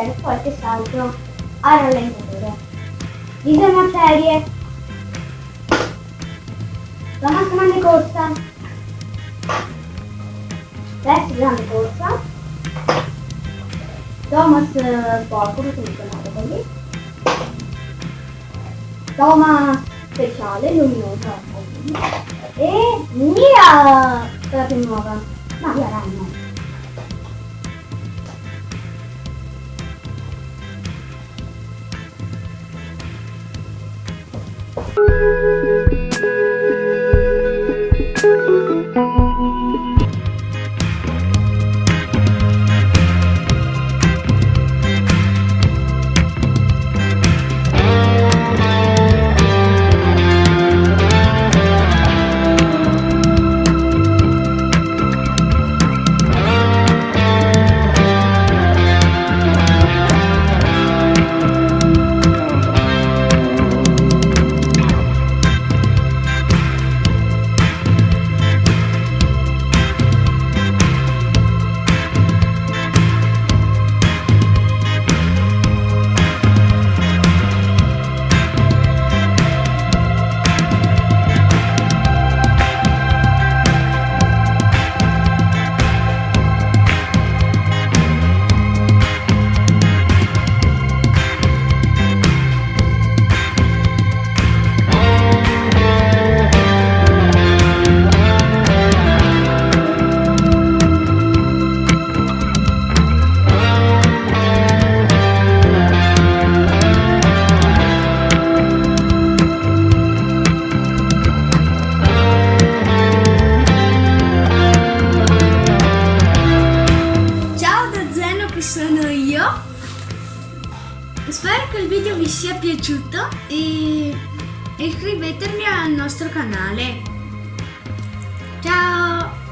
vedere qualche salto al rallentatore. Disegno serie. Thomas grande corsa. Test grande corsa. Thomas porco, come si chiama così? Thomas speciale, luminosa. E Mia! Quella più nuova. Ma via ragno. Sono io. Spero che il video vi sia piaciuto e iscrivetevi al nostro canale. Ciao!